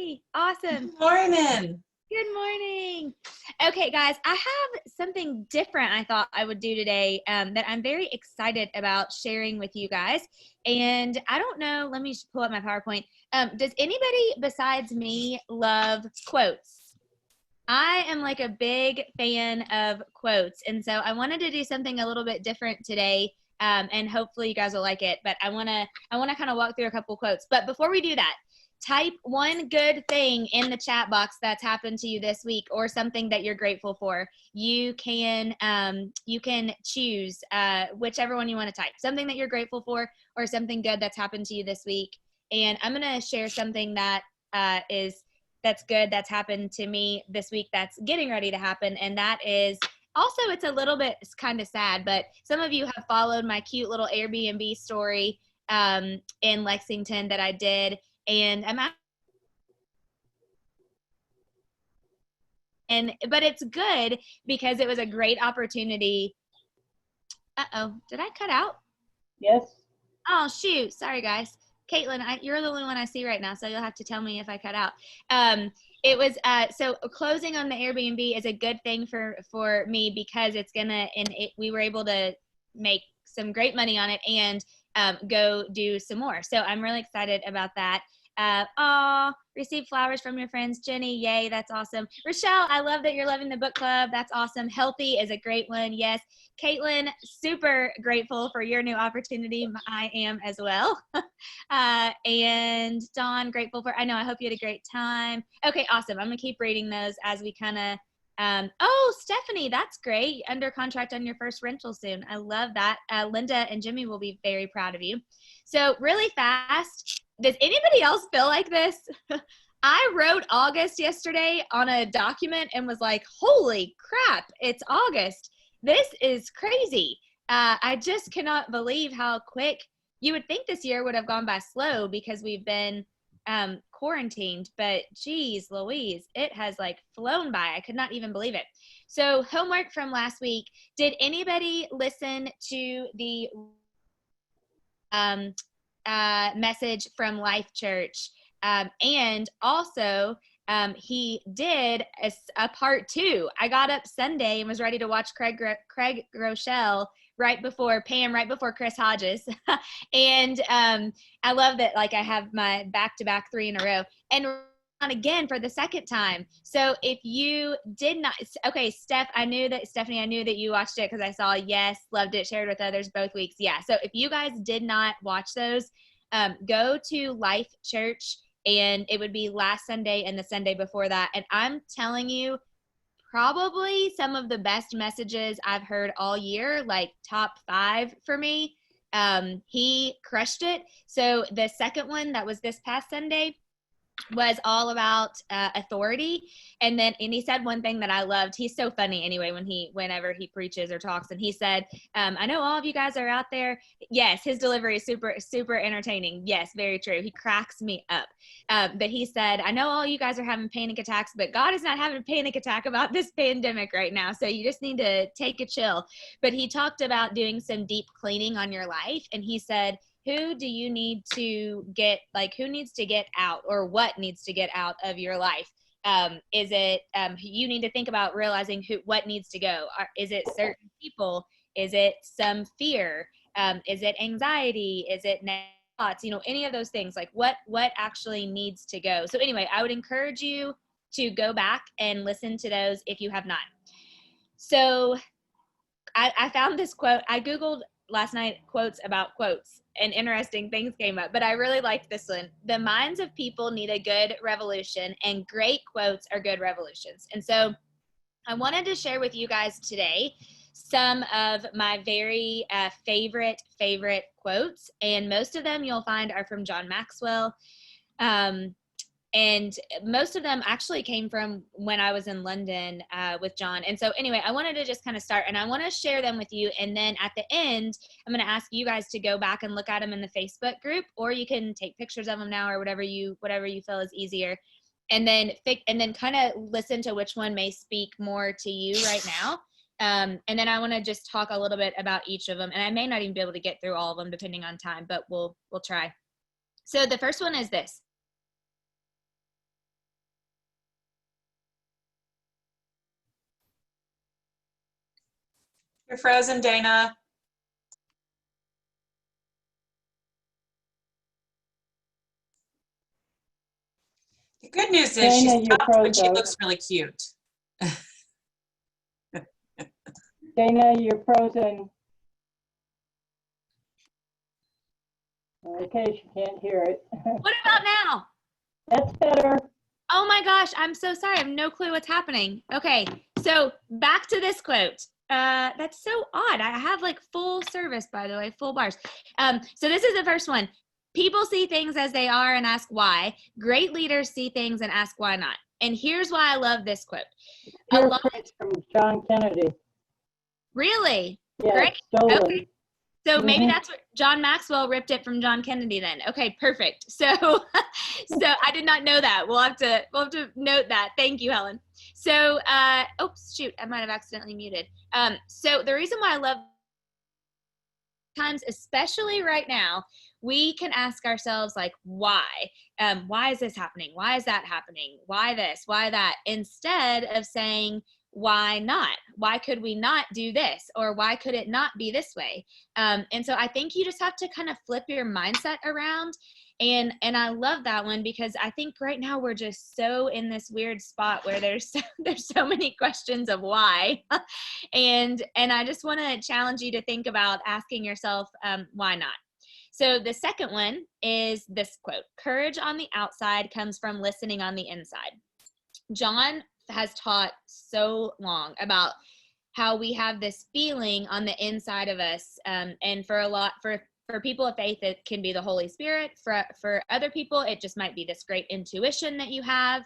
Yay. Awesome. Good morning. Good morning. Okay, guys, I have something different I thought I would do today that I'm very excited about sharing with you guys. And I don't know, let me just pull up my PowerPoint. Does anybody besides me love quotes? I am like a big fan of quotes. And so I wanted to do something a little bit different today. And hopefully you guys will like it. But I wanna kind of walk through a couple quotes. But before we do that, type one good thing in the chat box that's happened to you this week or something that you're grateful for. You can choose whichever one you want to type. Something that you're grateful for or something good that's happened to you this week. And I'm going to share something that that's good that's happened to me this week that's getting ready to happen, and that is also, it's a little bit, it's kind of sad, but some of you have followed my cute little Airbnb story in Lexington that I did. And but it's good because it was a great opportunity. Uh-oh, did I cut out? Yes. Oh, shoot. Sorry, guys. Caitlin, you're the only one I see right now, so you'll have to tell me if I cut out. It was, so closing on the Airbnb is a good thing for me because it's gonna, we were able to make some great money on it and go do some more. So I'm really excited about that. Receive flowers from your friends. Jenny, yay, that's awesome. Rochelle, I love that you're loving the book club. That's awesome. Healthy is a great one. Yes. Caitlin, super grateful for your new opportunity. I am as well. And Dawn, grateful for, I hope you had a great time. Okay, awesome. I'm gonna keep reading those as we kind of, oh, Stephanie, that's great. Under contract on your first rental soon. I love that. Linda and Jimmy will be very proud of you. So really fast, does anybody else feel like this? I wrote August yesterday on a document and was like, holy crap, it's August. This is crazy. I just cannot believe how quick. You would think this year would have gone by slow because we've been quarantined, but geez Louise, it has like flown by. I could not even believe it. So homework from last week. Did anybody listen to the message from Life Church? And also he did a part 2. I got up Sunday and was ready to watch Craig Groeschel right before Chris Hodges. And I love that, like, I have my back-to-back 3 in a row and on again for the second time. So if you did not, okay, Stephanie, I knew that you watched it because I saw, yes, loved it, shared with others both weeks. Yeah. So if you guys did not watch those, go to Life Church, and it would be last Sunday and the Sunday before that. And I'm telling you, probably some of the best messages I've heard all year, like top 5 for me. He crushed it. So the second one that was this past Sunday was all about authority. And he said one thing that I loved. He's so funny anyway whenever he preaches or talks. And he said, I know all of you guys are out there. Yes, his delivery is super, super entertaining. Yes, very true. He cracks me up. But he said, I know all you guys are having panic attacks, but God is not having a panic attack about this pandemic right now. So you just need to take a chill. But he talked about doing some deep cleaning on your life. And he said, who do you need to get, like, who needs to get out, or what needs to get out of your life? Is it, you need to think about realizing what needs to go. Is it certain people? Is it some fear? Is it anxiety? Is it thoughts? Any of those things, like what actually needs to go. So anyway, I would encourage you to go back and listen to those if you have not. So I found this quote. I Googled last night quotes about quotes, and interesting things came up, but I really liked this one. The minds of people need a good revolution, and great quotes are good revolutions. And so I wanted to share with you guys today some of my very favorite quotes, and most of them you'll find are from John Maxwell. And most of them actually came from when I was in London with John. And so anyway, I wanted to just kind of start, and I want to share them with you. And then at the end, I'm going to ask you guys to go back and look at them in the Facebook group, or you can take pictures of them now, or whatever you feel is easier. And then kind of listen to which one may speak more to you right now. And then I want to just talk a little bit about each of them. And I may not even be able to get through all of them depending on time, but we'll try. So the first one is this. You're frozen, Dana. The good news is she stopped, but she looks really cute. Dana, you're frozen. Okay, she can't hear it. What about now? That's better. Oh my gosh, I'm so sorry. I have no clue what's happening. Okay, so back to this quote. That's so odd. I have like full service, by the way, full bars. So this is the first one. People see things as they are and ask why. Great leaders see things and ask why not. And here's why I love this quote. Paraphrase from John Kennedy. Really? Yeah, Great. stolen. Okay. So maybe that's what John Maxwell ripped it from John Kennedy then. Okay, perfect. So so I did not know that. We'll have to note that. Thank you, Helen. So oops, shoot, I might have accidentally muted. So the reason why I love times, especially right now, we can ask ourselves like, why is this happening? Why is that happening? Why this? Why that? Instead of saying, why not? Why could we not do this? Or why could it not be this way? And so I think you just have to kind of flip your mindset around. And I love that one because I think right now we're just so in this weird spot where there's so many questions of why. and I just want to challenge you to think about asking yourself, why not? So the second one is this quote: courage on the outside comes from listening on the inside. John has taught so long about how we have this feeling on the inside of us, and for people of faith, it can be the Holy Spirit. For other people, it just might be this great intuition that you have.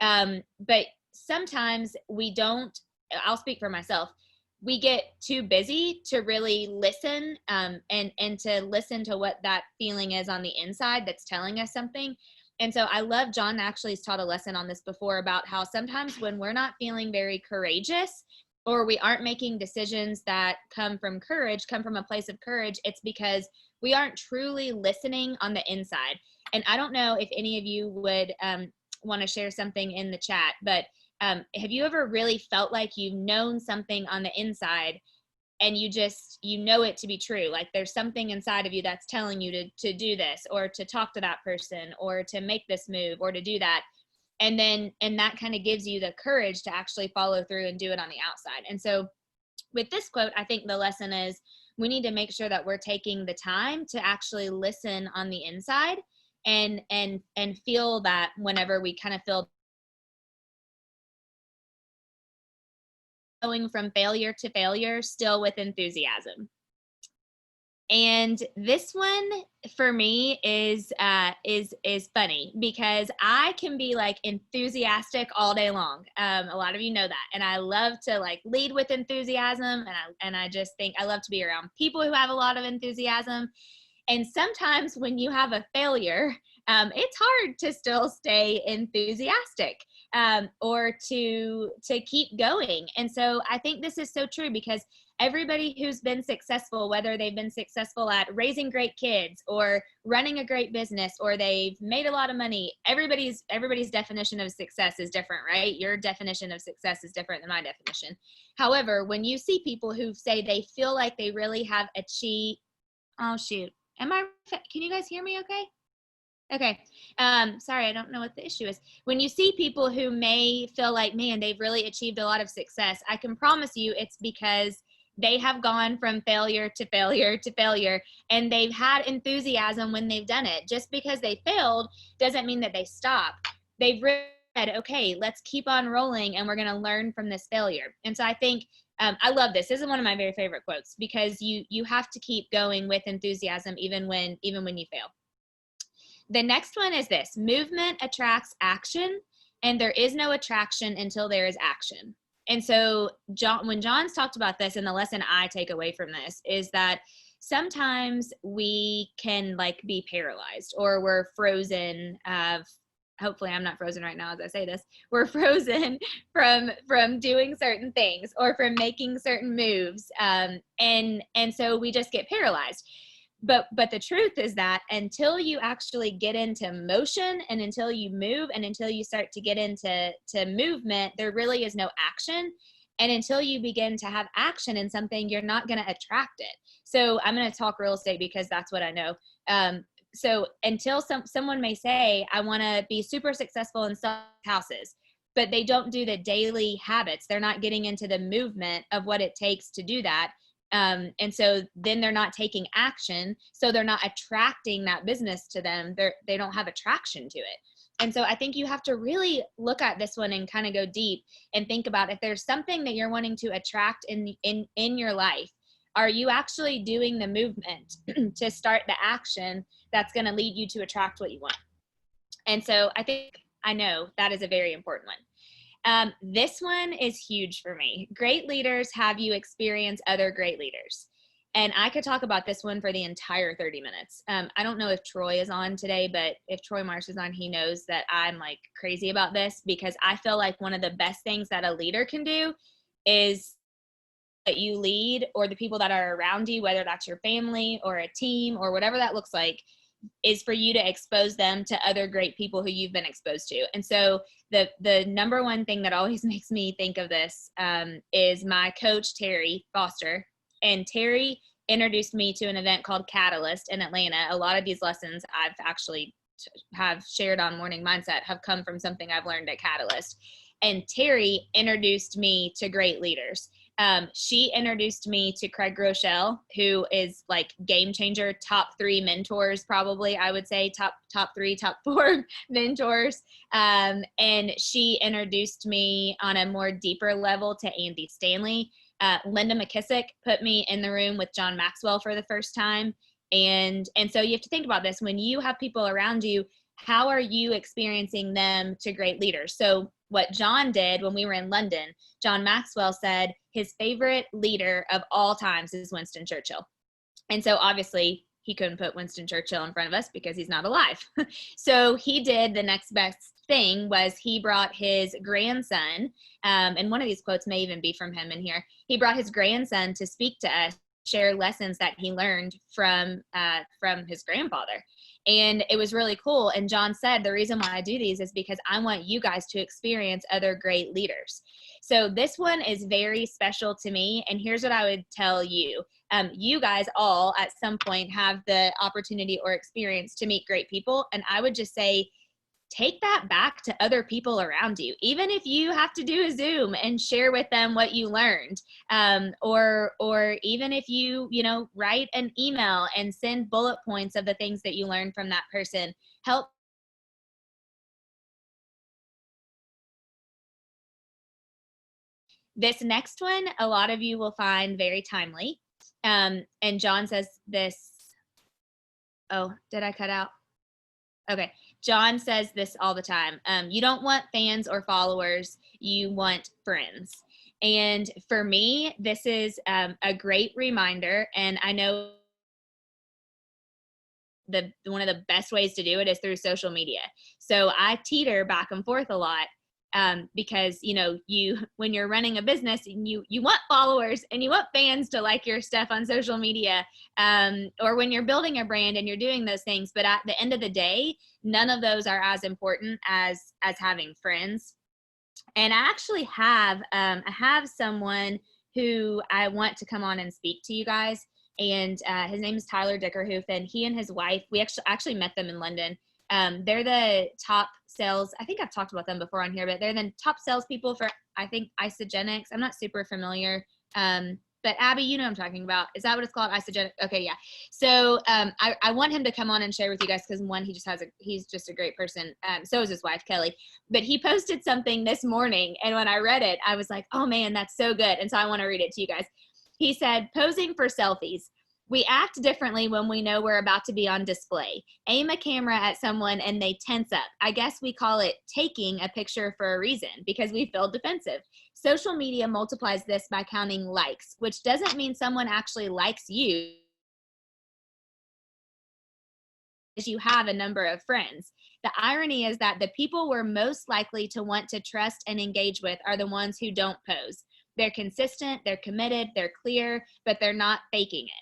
But sometimes we don't. I'll speak for myself. We get too busy to really listen, and to listen to what that feeling is on the inside that's telling us something. And so I love John actually has taught a lesson on this before about how sometimes when we're not feeling very courageous, or we aren't making decisions that come from a place of courage, it's because we aren't truly listening on the inside. And I don't know if any of you would want to share something in the chat, but have you ever really felt like you've known something on the inside and you know it to be true? Like there's something inside of you that's telling you to do this, or to talk to that person, or to make this move, or to do that. And that kind of gives you the courage to actually follow through and do it on the outside. And so with this quote, I think the lesson is we need to make sure that we're taking the time to actually listen on the inside and feel that whenever we kind of feel going from failure to failure, still with enthusiasm. And this one for me is funny because I can be like enthusiastic all day long. A lot of you know that, and I love to like lead with enthusiasm, and I just think I love to be around people who have a lot of enthusiasm. And sometimes when you have a failure, it's hard to still stay enthusiastic, or to keep going. And so I think this is so true because everybody who's been successful, whether they've been successful at raising great kids or running a great business, or they've made a lot of money, everybody's definition of success is different, right? Your definition of success is different than my definition. However, when you see people who say they feel like they really have achieved, oh shoot, can you guys hear me okay? Okay. Sorry, I don't know what the issue is. When you see people who may feel like, man, they've really achieved a lot of success, I can promise you it's because they have gone from failure to failure to failure, and they've had enthusiasm when they've done it. Just because they failed doesn't mean that they stop. They've really said, okay, let's keep on rolling, and we're going to learn from this failure. And so I think I love this. This is one of my very favorite quotes because you have to keep going with enthusiasm even when you fail. The next one is this: movement attracts action, and there is no attraction until there is action. And so when John's talked about this, and the lesson I take away from this is that sometimes we can like be paralyzed, or we're frozen. Hopefully I'm not frozen right now as I say this. We're frozen from doing certain things or from making certain moves. And so we just get paralyzed. But the truth is that until you actually get into motion, and until you move, and until you start to get into movement, there really is no action. And until you begin to have action in something, you're not going to attract it. So I'm going to talk real estate because that's what I know. So until someone may say, I want to be super successful and sell houses, but they don't do the daily habits. They're not getting into the movement of what it takes to do that. And so then they're not taking action. So they're not attracting that business to them. They don't have attraction to it. And so I think you have to really look at this one and kind of go deep and think about if there's something that you're wanting to attract in your life, are you actually doing the movement to start the action that's going to lead you to attract what you want? And so I know that is a very important one. This one is huge for me. Great leaders have you experience other great leaders. And I could talk about this one for the entire 30 minutes. I don't know if Troy is on today, but if Troy Marsh is on, he knows that I'm like crazy about this, because I feel like one of the best things that a leader can do is that you lead, or the people that are around you, whether that's your family or a team or whatever that looks like, is for you to expose them to other great people who you've been exposed to. And so the number one thing that always makes me think of this is my coach, Terry Foster. And Terry introduced me to an event called Catalyst in Atlanta. A lot of these lessons I've actually have shared on Morning Mindset have come from something I've learned at Catalyst. And Terry introduced me to great leaders. She introduced me to Craig Groeschel, who is like game changer, top 3 mentors, probably, I would say top 3, top 4 mentors. And she introduced me on a more deeper level to Andy Stanley. Linda McKissick put me in the room with John Maxwell for the first time. And so you have to think about this. When you have people around you, how are you experiencing them to great leaders? So what John did when we were in London, John Maxwell said his favorite leader of all times is Winston Churchill. And so obviously he couldn't put Winston Churchill in front of us because he's not alive. So he did the next best thing was he brought his grandson, and one of these quotes may even be from him in here. He brought his grandson to speak to us, share lessons that he learned from his grandfather. And it was really cool. And John said, the reason why I do these is because I want you guys to experience other great leaders. So this one is very special to me. And here's what I would tell you. You guys all at some point have the opportunity or experience to meet great people. And I would just say, take that back to other people around you, even if you have to do a Zoom and share with them what you learned, or even if you write an email and send bullet points of the things that you learned from that person. Help. This next one, a lot of you will find very timely. And John says this. Oh, did I cut out? Okay. John says this all the time. You don't want fans or followers. You want friends. And for me, this is a great reminder. And I know one of the best ways to do it is through social media. So I teeter back and forth a lot. Because when you're running a business and you want followers and you want fans to like your stuff on social media, or when you're building a brand and you're doing those things, but at the end of the day, none of those are as important as having friends. And I actually have someone who I want to come on and speak to you guys, and his name is Tyler Dickerhoof, and he and his wife, we actually met them in London. They're the top sales. I think I've talked about them before on here, but they're the top salespeople for, I think, Isagenix. I'm not super familiar. But Abby, you know what I'm talking about. Is that what it's called? Isagenix? Okay, yeah. So I want him to come on and share with you guys because one, he's just a great person. So is his wife, Kelly. But he posted something this morning, and when I read it, I was like, oh man, that's so good. And so I want to read it to you guys. He said, posing for selfies. We act differently when we know we're about to be on display. Aim a camera at someone and they tense up. I guess we call it taking a picture for a reason, because we feel defensive. Social media multiplies this by counting likes, which doesn't mean someone actually likes you, as you have a number of friends. The irony is that the people we're most likely to want to trust and engage with are the ones who don't pose. They're consistent, they're committed, they're clear, but they're not faking it.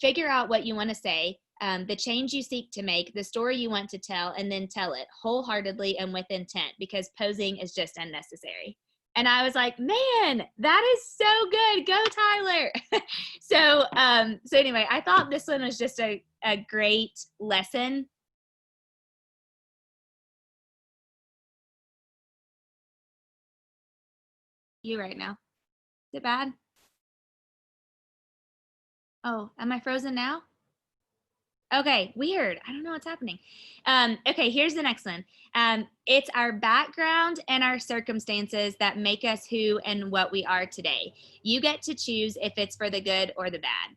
Figure out what you want to say, the change you seek to make, the story you want to tell, and then tell it wholeheartedly and with intent, because posing is just unnecessary. And I was like, man, that is so good. Go, Tyler. So anyway, I thought this one was just a great lesson. You right now. Is it bad? Oh, am I frozen now? Okay, weird. I don't know what's happening. Okay, here's the next one. It's our background and our circumstances that make us who and what we are today. You get to choose if it's for the good or the bad.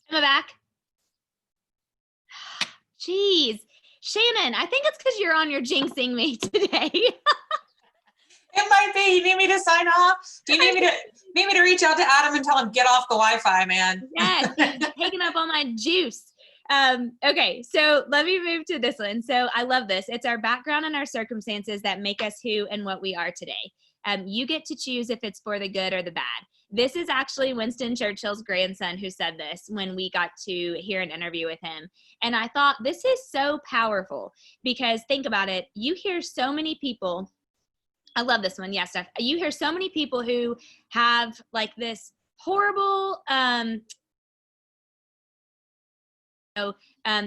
Am I back? Jeez. Shannon, I think it's because you're on your jinxing me today. It might be. You need me to sign off? Do you need me to reach out to Adam and tell him get off the Wi-Fi, man? Yes, he's taking up all my juice. Okay, so let me move to this one. So I love this. It's our background and our circumstances that make us who and what we are today. You get to choose if it's for the good or the bad. This is actually Winston Churchill's grandson who said this when we got to hear an interview with him. And I thought this is so powerful because think about it. You hear so many people. I love this one. Yeah, Steph. You hear so many people who have like this horrible,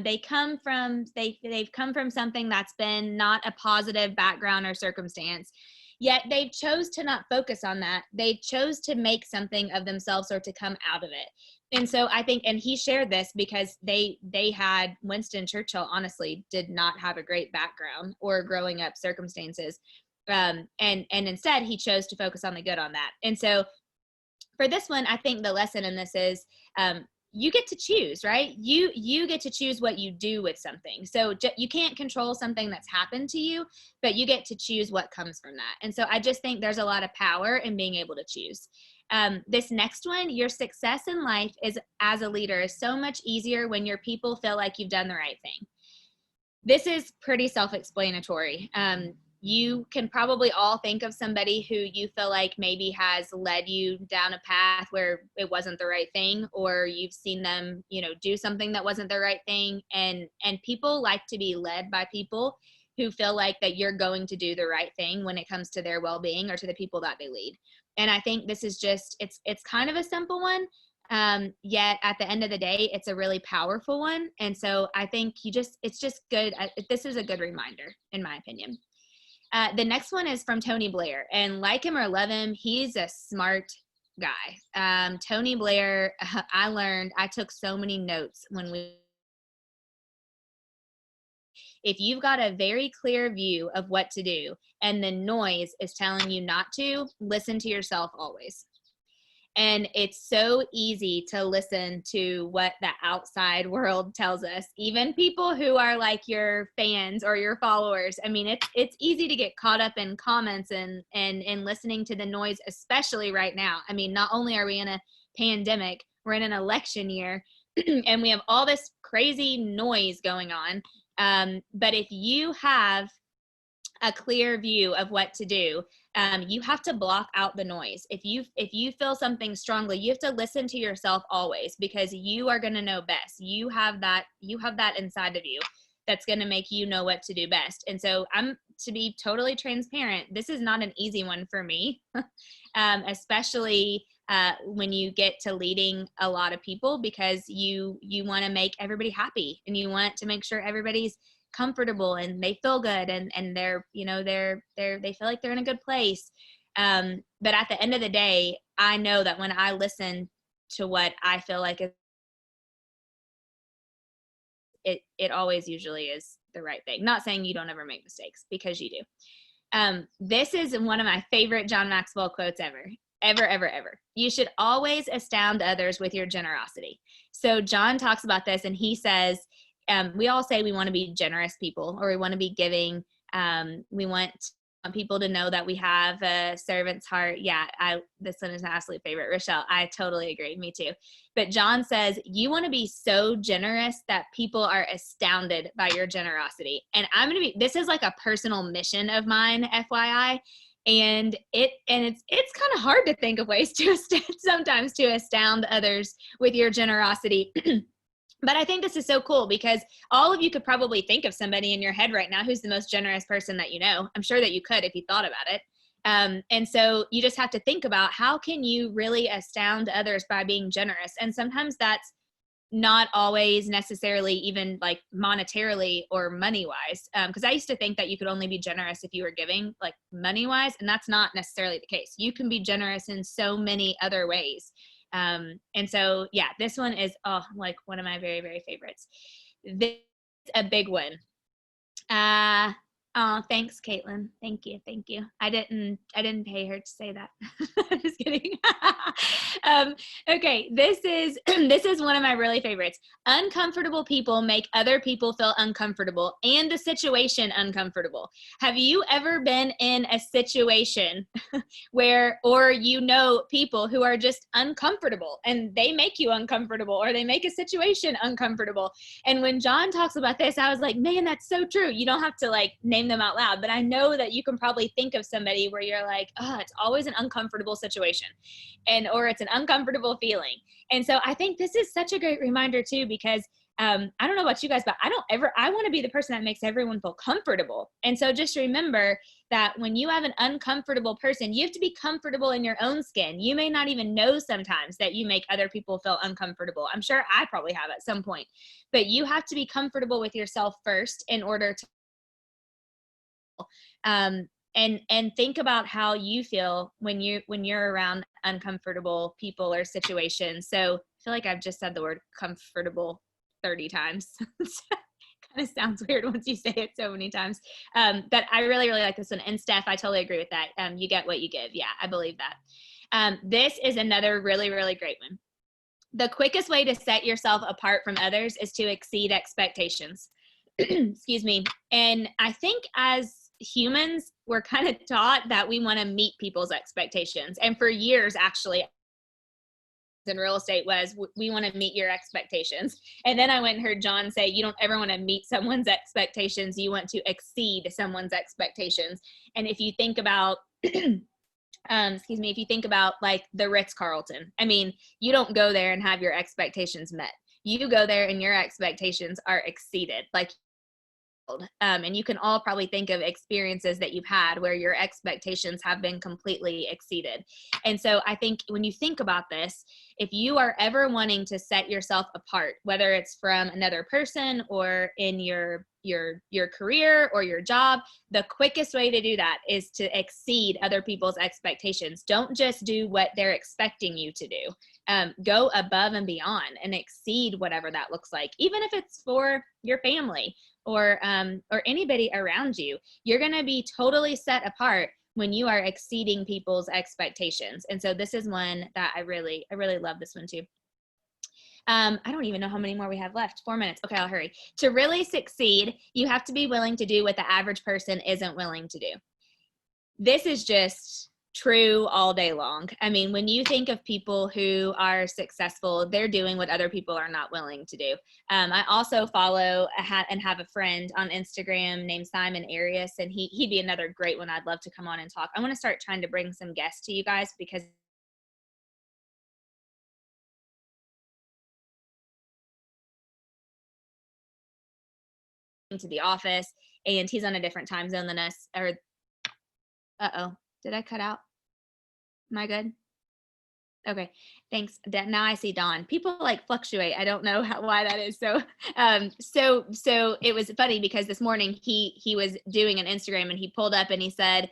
they've come from something that's been not a positive background or circumstance, yet they chose to not focus on that. They chose to make something of themselves or to come out of it. And so I think, and he shared this because they had Winston Churchill honestly did not have a great background or growing up circumstances. And instead he chose to focus on the good on that. And so for this one, I think the lesson in this is, you get to choose, right? You get to choose what you do with something. So you can't control something that's happened to you, but you get to choose what comes from that. And so I just think there's a lot of power in being able to choose. This next one, your success in life is as a leader is so much easier when your people feel like you've done the right thing. This is pretty self-explanatory. You can probably all think of somebody who you feel like maybe has led you down a path where it wasn't the right thing, or you've seen them, do something that wasn't the right thing. And people like to be led by people who feel like that you're going to do the right thing when it comes to their well-being or to the people that they lead. And I think this is just, it's kind of a simple one. Yet at the end of the day, it's a really powerful one. And so I think it's just good. This is a good reminder, in my opinion. The next one is from Tony Blair, and like him or love him, he's a smart guy. Tony Blair, I took so many notes if you've got a very clear view of what to do and the noise is telling you not to, listen to yourself always. And it's so easy to listen to what the outside world tells us, even people who are like your fans or your followers. I mean, it's easy to get caught up in comments and listening to the noise, especially right now. I mean, not only are we in a pandemic, we're in an election year and we have all this crazy noise going on. But if you have a clear view of what to do, you have to block out the noise. If you feel something strongly, you have to listen to yourself always, because you are going to know best. You have that inside of you that's going to make you know what to do best. And so to be totally transparent, this is not an easy one for me, especially when you get to leading a lot of people, because you want to make everybody happy and you want to make sure everybody's comfortable and they feel good and they're they feel like they're in a good place. But at the end of the day, I know that when I listen to what I feel like it always usually is the right thing. Not saying you don't ever make mistakes, because you do. This is one of my favorite John Maxwell quotes ever. You should always astound others with your generosity. So John talks about this, and he says, we all say we want to be generous people, or we want to be giving. We want want people to know that we have a servant's heart. Yeah, this one is my absolute favorite. Rochelle, I totally agree. Me too. But John says, you want to be so generous that people are astounded by your generosity. And this is like a personal mission of mine, FYI. And it's kind of hard to think of ways to sometimes to astound others with your generosity. But I think this is so cool because all of you could probably think of somebody in your head right now who's the most generous person that you know. I'm sure that you could if you thought about it. And so you just have to think about how can you really astound others by being generous. And sometimes that's not always necessarily even like monetarily or money wise. Because I used to think that you could only be generous if you were giving like money wise. And that's not necessarily the case. You can be generous in so many other ways. And so, yeah, this one is, like one of my very, very favorites. This is a big one. Oh, thanks, Caitlin. Thank you. Thank you. I didn't pay her to say that. Just kidding. Okay. This is one of my really favorites. Uncomfortable people make other people feel uncomfortable and the situation uncomfortable. Have you ever been in a situation or people who are just uncomfortable and they make you uncomfortable or they make a situation uncomfortable? And when John talks about this, I was like, man, that's so true. You don't have to like name them out loud, but I know that you can probably think of somebody where you're like, it's always an uncomfortable situation or it's an uncomfortable feeling. And so I think this is such a great reminder too, because I don't know about you guys, but I want to be the person that makes everyone feel comfortable. And so just remember that when you have an uncomfortable person, you have to be comfortable in your own skin. You may not even know sometimes that you make other people feel uncomfortable. I'm sure I probably have at some point, but you have to be comfortable with yourself first in order to and think about how you feel when you're around uncomfortable people or situations. So I feel like I've just said the word comfortable 30 times. Kind of sounds weird once you say it so many times. But I really, really like this one. And Steph, I totally agree with that. You get what you give. Yeah, I believe that. This is another really, really great one. The quickest way to set yourself apart from others is to exceed expectations. Excuse me. And I think as humans, we're kind of taught that we want to meet people's expectations. And for years, actually, in real estate was we want to meet your expectations. And then I went and heard John say, you don't ever want to meet someone's expectations. You want to exceed someone's expectations. And if you think about, if you think about like the Ritz-Carlton, I mean, you don't go there and have your expectations met. You go there and your expectations are exceeded. Like, and you can all probably think of experiences that you've had where your expectations have been completely exceeded. And so I think when you think about this, if you are ever wanting to set yourself apart, whether it's from another person or in your career or your job, the quickest way to do that is to exceed other people's expectations. Don't just do what they're expecting you to do. Go above and beyond and exceed whatever that looks like, even if it's for your family or anybody around you. You're going to be totally set apart when you are exceeding people's expectations. And so this is one that I really love this one too. I don't even know how many more we have left. 4 minutes. Okay, I'll hurry. To really succeed, you have to be willing to do what the average person isn't willing to do. This is just true all day long. I mean, when you think of people who are successful, they're doing what other people are not willing to do. I also follow and have a friend on Instagram named Simon Arias, and he'd be another great one. I'd love to come on and talk. I want to start trying to bring some guests to you guys because to the office and he's on a different time zone than us. Or did I ut out? Am I good? Okay, thanks. Now I see Dawn. People like fluctuate. I don't know why that is. So it was funny because this morning he was doing an Instagram and he pulled up and he said,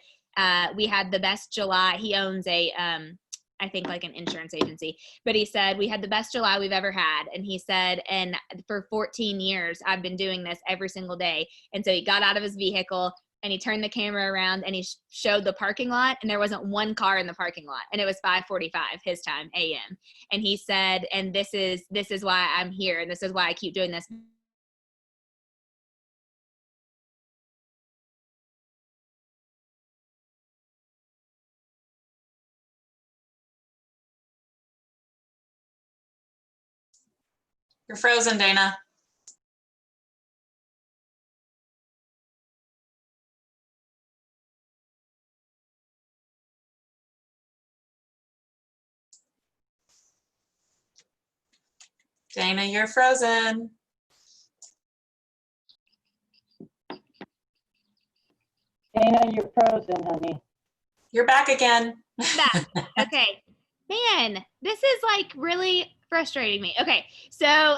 we had the best July. He owns a, I think like an insurance agency, but he said, we had the best July we've ever had. And he said, and for 14 years, I've been doing this every single day. And so he got out of his vehicle and he turned the camera around and he showed the parking lot and there wasn't one car in the parking lot. And it was 5:45 his time, AM. And he said, and this is why I'm here. And this is why I keep doing this. You're frozen, Dana. Dana, you're frozen. Dana, you're frozen, honey. You're back again. Back. Okay. Man, this is like really frustrating me. Okay. So,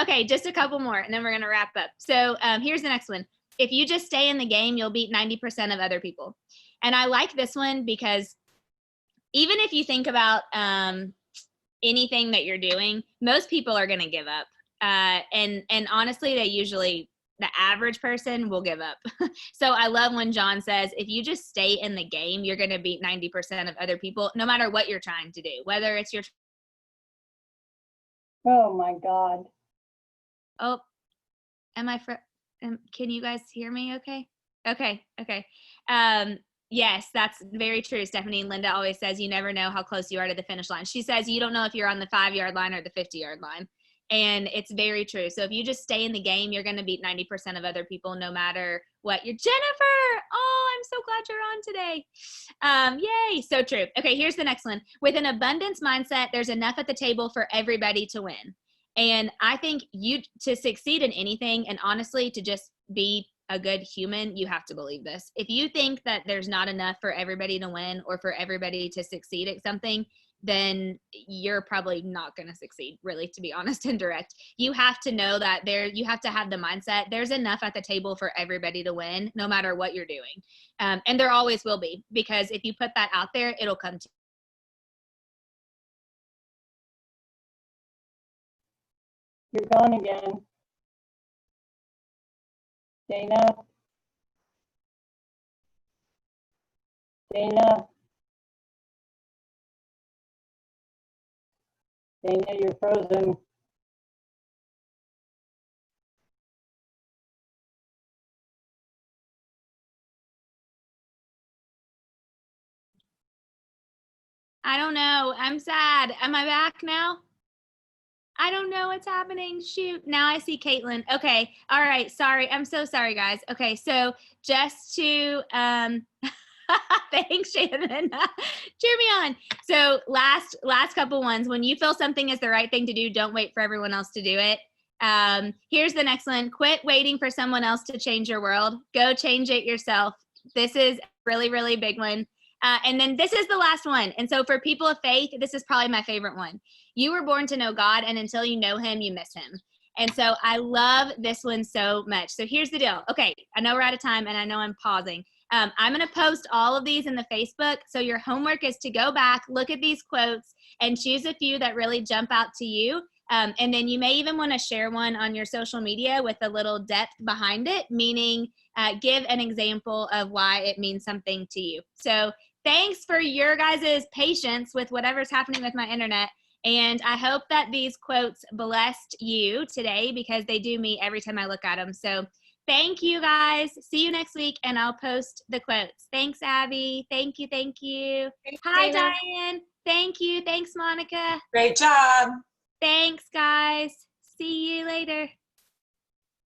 okay, just a couple more and then we're going to wrap up. So, here's the next one. If you just stay in the game, you'll beat 90% of other people. And I like this one because even if you think about anything that you're doing, most people are going to give up. And honestly, the average person will give up. So I love when John says, if you just stay in the game, you're going to beat 90% of other people, no matter what you're trying to do, whether it's your. Oh, my God. Oh, can you guys hear me? Okay. Okay. Yes, that's very true. Stephanie Linda always says, you never know how close you are to the finish line. She says, you don't know if you're on the 5-yard line or the 50-yard line. And it's very true. So if you just stay in the game, you're going to beat 90% of other people, no matter what. You're Jennifer. Oh, I'm so glad you're on today. Yay. So true. Okay, here's the next one. With an abundance mindset, there's enough at the table for everybody to win. And I think to succeed in anything, and honestly, to just be a good human, you have to believe this. If you think that there's not enough for everybody to win or for everybody to succeed at something, then you're probably not going to succeed, really, to be honest and direct. You have to know that you have to have the mindset, there's enough at the table for everybody to win, no matter what you're doing. And there always will be, because if you put that out there, it'll come to You're gone again. Dana? Dana? Dana, you're frozen. I don't know. I'm sad. Am I back now? I don't know what's happening. Shoot. Now I see Caitlin. Okay. All right. Sorry. I'm so sorry, guys. Okay. So just to, thanks, Shannon. Cheer me on. So last couple ones. When you feel something is the right thing to do, don't wait for everyone else to do it. Here's the next one. Quit waiting for someone else to change your world. Go change it yourself. This is a really, really big one. And then this is the last one. And so for people of faith, this is probably my favorite one. You were born to know God, and until you know him, you miss him. And so I love this one so much. So here's the deal. Okay, I know we're out of time, and I know I'm pausing. I'm going to post all of these in the Facebook. So your homework is to go back, look at these quotes, and choose a few that really jump out to you. And then you may even want to share one on your social media with a little depth behind it, meaning give an example of why it means something to you. So thanks for your guys' patience with whatever's happening with my internet. And I hope that these quotes blessed you today, because they do me every time I look at them. So thank you, guys. See you next week, and I'll post the quotes. Thanks, Abby. Thank you. Thanks, Hi, Dana. Diane. Thank you. Thanks, Monica. Great job. Thanks, guys. See you later.